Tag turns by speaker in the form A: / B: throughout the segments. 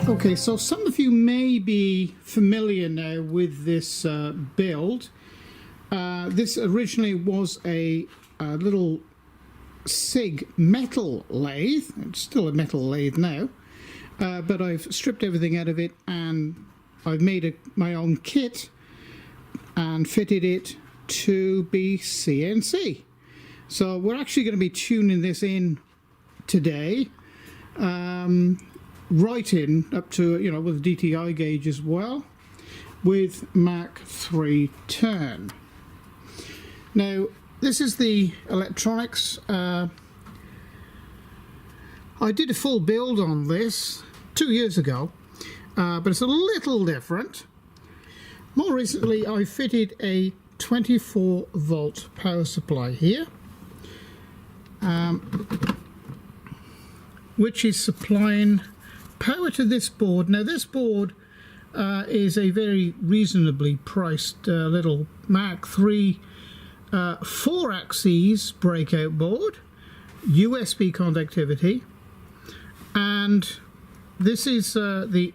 A: Okay, so some of you may be familiar now with this build. This originally was a little Sieg metal lathe. It's still a metal lathe now, but I've stripped everything out of it and I've made my own kit and fitted it to be CNC. So we're actually going to be tuning this in today. Right in up to, you know, with DTI gauge as well, with Mach 3 turn. Now this is the electronics. I did a full build on this 2 years ago, but it's a little different. More recently I fitted a 24 volt power supply here, which is supplying power to this board. Now this board is a very reasonably priced little Mach 3 4 axes breakout board, USB conductivity, and this is the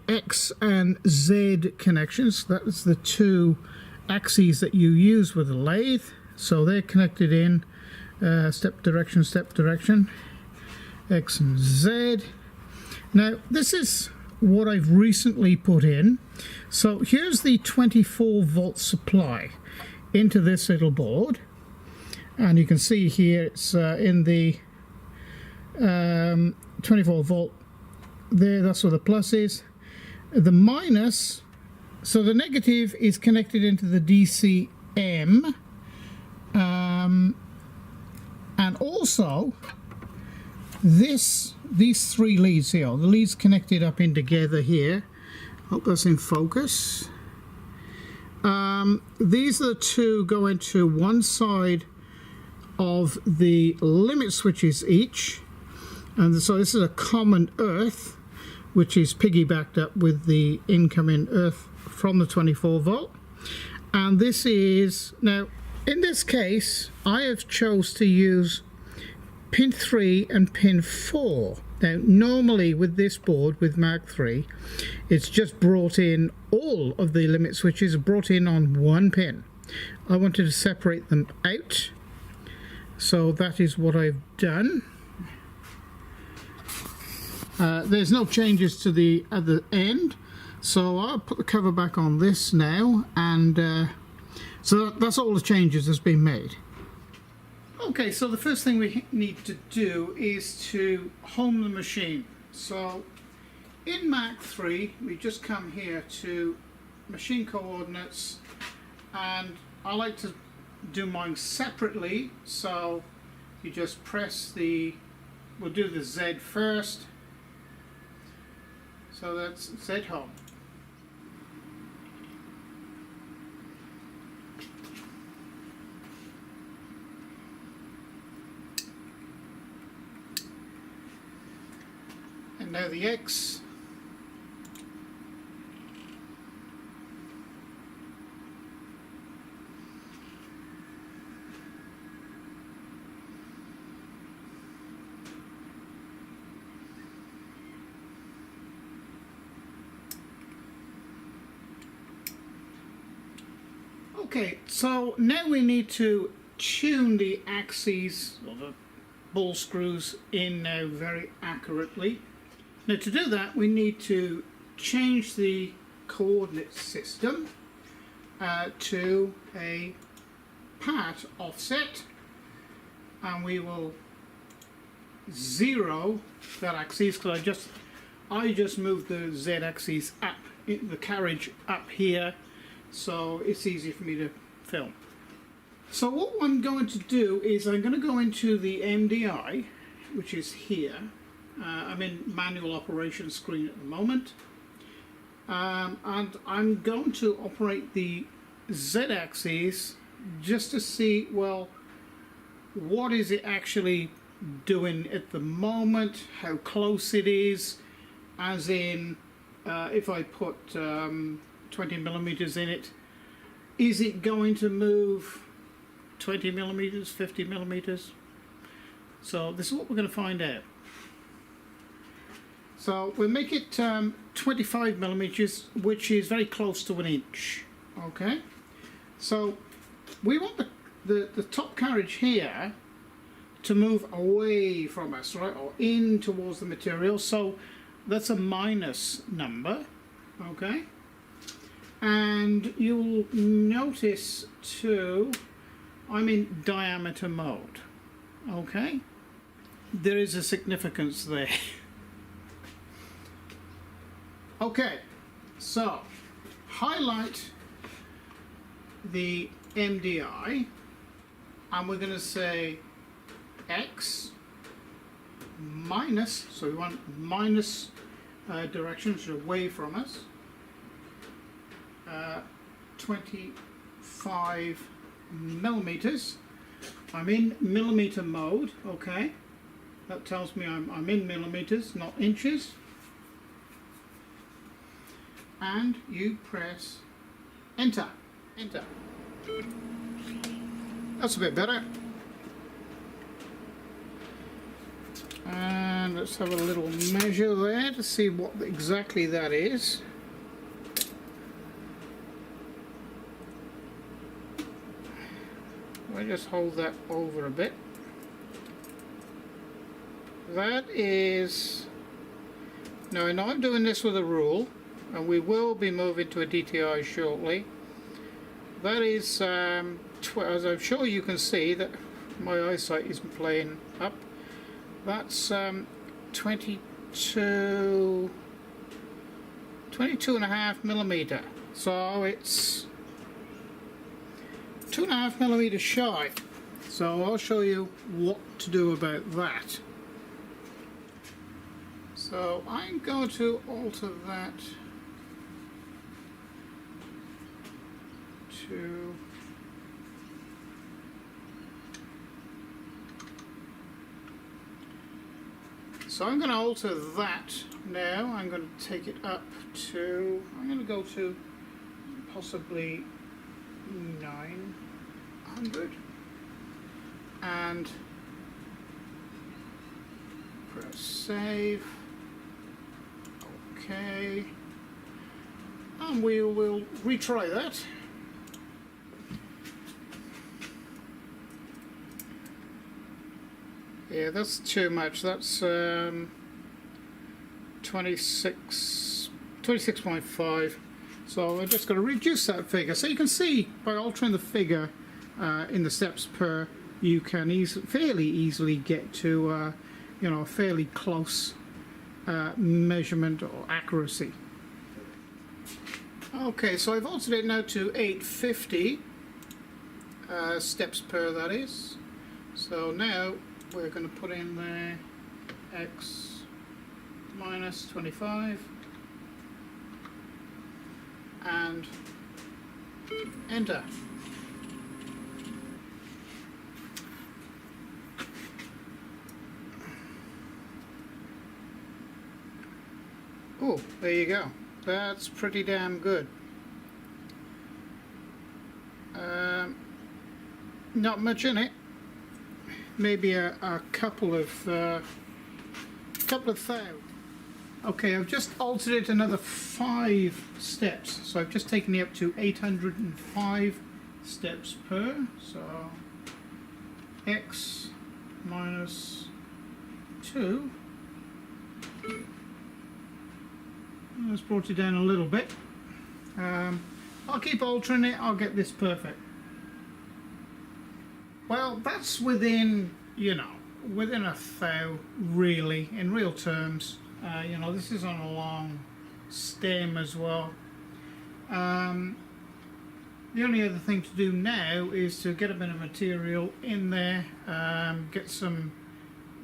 A: X and Z connections. That's the two axes that you use with a lathe, so they're connected in step direction, X and Z. Now this is what I've recently put in. So here's the 24 volt supply into this little board, and you can see here it's in the 24 volt there. That's where the plus is. The minus, so the negative is connected into the DCM, and also these three leads here, the leads connected up in together here. Hope that's in focus. These are the two go into one side of the limit switches each, and so this is a common earth which is piggybacked up with the incoming earth from the 24 volt. And this is, now in this case I have chose to use pin 3 and pin 4. Now normally with this board with Mach 3 it's just brought in, all of the limit switches are brought in on one pin. I wanted to separate them out, so that is what I've done. There's no changes to the other end, so I'll put the cover back on this now, and so that's all the changes that's been made. Okay, so the first thing we need to do is to home the machine. So in Mach 3 we just come here to machine coordinates, and I like to do mine separately, so you just press we'll do the Z first, so that's Z home. And now the X. Okay, so now we need to tune the axes, or the ball screws, in now very accurately. Now to do that we need to change the coordinate system to a part offset, and we will 0 that axis, because I just moved the Z axis up, the carriage up here, so it's easy for me to film. So what I'm going to do is I'm going to go into the MDI, which is here. I'm in manual operation screen at the moment, and I'm going to operate the Z axis just to see, well, what is it actually doing at the moment, how close it is, as in if I put 20 millimeters in it, is it going to move 20 millimeters, 50 millimeters? So this is what we're going to find out. So we'll make it 25 millimeters, which is very close to 1 inch. Okay, so we want the top carriage here to move away from us, right, or in towards the material. So that's a minus number. Okay, and you'll notice too, I'm in diameter mode. Okay, there is a significance there. Okay, so highlight the MDI, and we're going to say X minus, so we want minus direction, so away from us, 25 millimeters. I'm in millimeter mode. Okay, that tells me I'm in millimeters, not inches. And you press enter. Enter. That's a bit better. And let's have a little measure there to see what exactly that is. I'll just hold that over a bit. That is, now I know I'm doing this with a rule, and we will be moving to a DTI shortly. That is, as I'm sure you can see that my eyesight isn't playing up, that's 22.5 millimeter. So it's 2.5 millimeters shy. So I'll show you what to do about that. So I'm going to alter that to I'm going to alter that now. I'm going to take it up to, I'm going to go to possibly 900 and press save. Okay, and we will retry that. Yeah, that's too much. That's 26.5. So I'm just going to reduce that figure. So you can see by altering the figure in the steps per, you can fairly easily get to you know, a fairly close measurement or accuracy. Okay, so I've altered it now to 850 steps per, that is. So now we're going to put in there X minus 25 and enter. Oh, there you go. That's pretty damn good. Not much in it. Maybe a couple of thousand. Okay, I've just altered it another 5 steps. So I've just taken it up to 805 steps per. So X minus 2. Let's brought it down a little bit. I'll keep altering it. I'll get this perfect. Well, that's within, you know, within a thou, really, in real terms. You know, this is on a long stem as well. The only other thing to do now is to get a bit of material in there, get some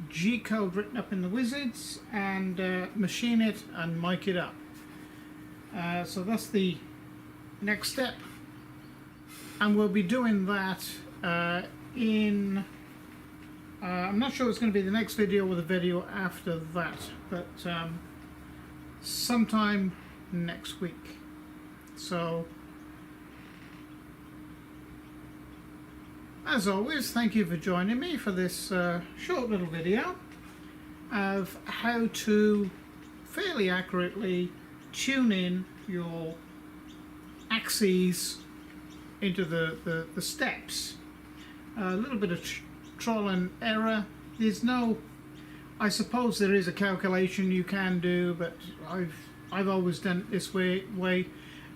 A: G code written up in the wizards, and machine it and mic it up. So that's the next step, and we'll be doing that in I'm not sure it's going to be the next video or the video after that, but sometime next week. So as always, thank you for joining me for this short little video of how to fairly accurately tune in your axes into the steps. A little bit of trial and error. There's no, I suppose there is a calculation you can do, but I've always done it this way,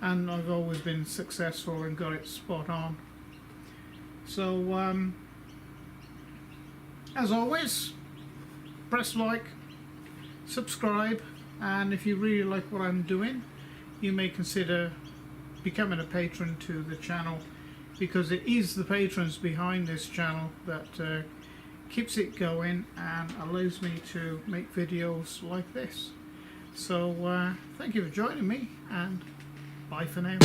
A: and I've always been successful and got it spot on. So as always, press like, subscribe, and if you really like what I'm doing, you may consider becoming a patron to the channel, because it is the patrons behind this channel that keeps it going and allows me to make videos like this. So thank you for joining me, and bye for now.